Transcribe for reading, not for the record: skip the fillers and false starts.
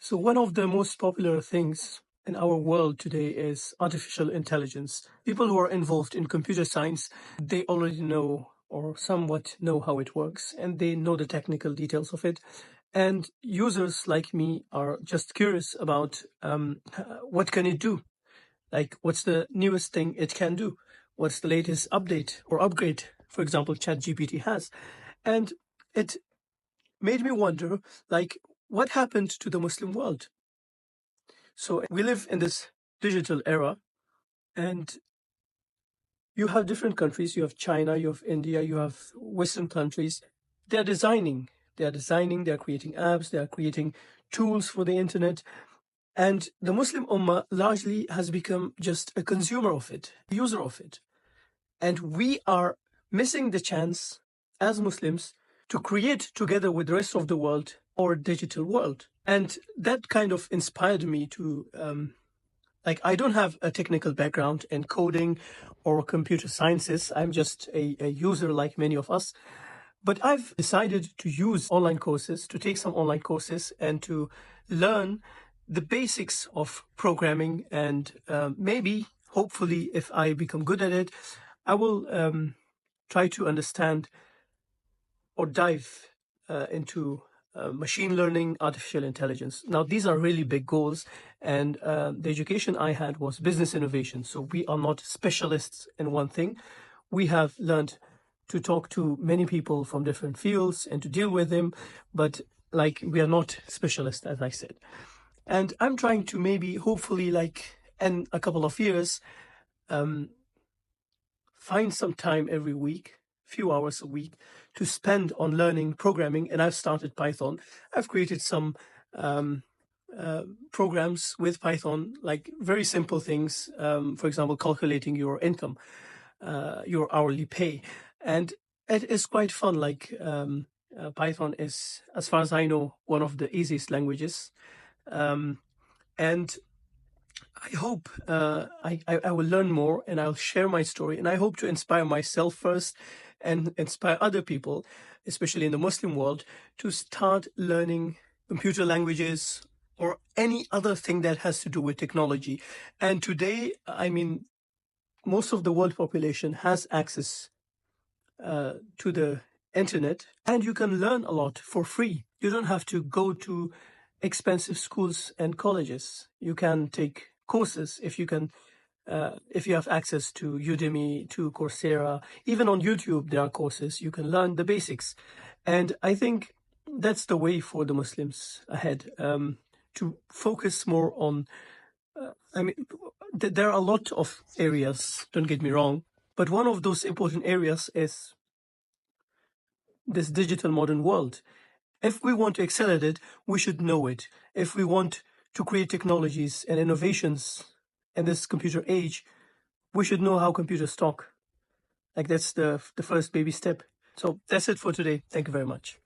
So one of the most popular things in our world today is artificial intelligence. People who are involved in computer science, they already know or somewhat know how it works and they know the technical details of it. And users like me are just curious about what can it do? Like what's the newest thing it can do? What's the latest update or upgrade, for example, ChatGPT has? And it made me wonder, like, what happened to the Muslim world? So we live in this digital era, and you have different countries. You have China, you have India, you have Western countries. They're creating apps, they are creating tools for the internet. And the Muslim Ummah largely has become just a consumer of it, a user of it. And we are missing the chance as Muslims to create together with the rest of the world our digital world. And that kind of inspired me to I don't have a technical background in coding or computer sciences. I'm just a user like many of us. But I've decided to use online courses, to take some online courses and to learn the basics of programming. And maybe, hopefully, if I become good at it, I will try to understand or dive into machine learning, artificial intelligence. Now, these are really big goals, and the education I had was business innovation. So we are not specialists in one thing. We have learned to talk to many people from different fields and to deal with them, but we are not specialists, as I said. And I'm trying to maybe, hopefully, in a couple of years, find some time every week, few hours a week, to spend on learning programming. And I've started Python. I've created some programs with Python, like very simple things. For example, calculating your income, your hourly pay. And it is quite fun. Python is, as far as I know, one of the easiest languages. And I hope I will learn more and I'll share my story. And I hope to inspire myself first and inspire other people, especially in the Muslim world, to start learning computer languages or any other thing that has to do with technology. And today, I mean, most of the world population has access to the internet, and you can learn a lot for free. You don't have to go to expensive schools and colleges. You can take courses if you have access to Udemy, to Coursera. Even on YouTube, there are courses. You can learn the basics. And I think that's the way for the Muslims ahead, to focus more on, there are a lot of areas, don't get me wrong, but one of those important areas is this digital modern world. If we want to excel at it, we should know it. If we want to create technologies and innovations in this computer age, we should know how computers talk. Like that's the first baby step. So that's it for today. Thank you very much.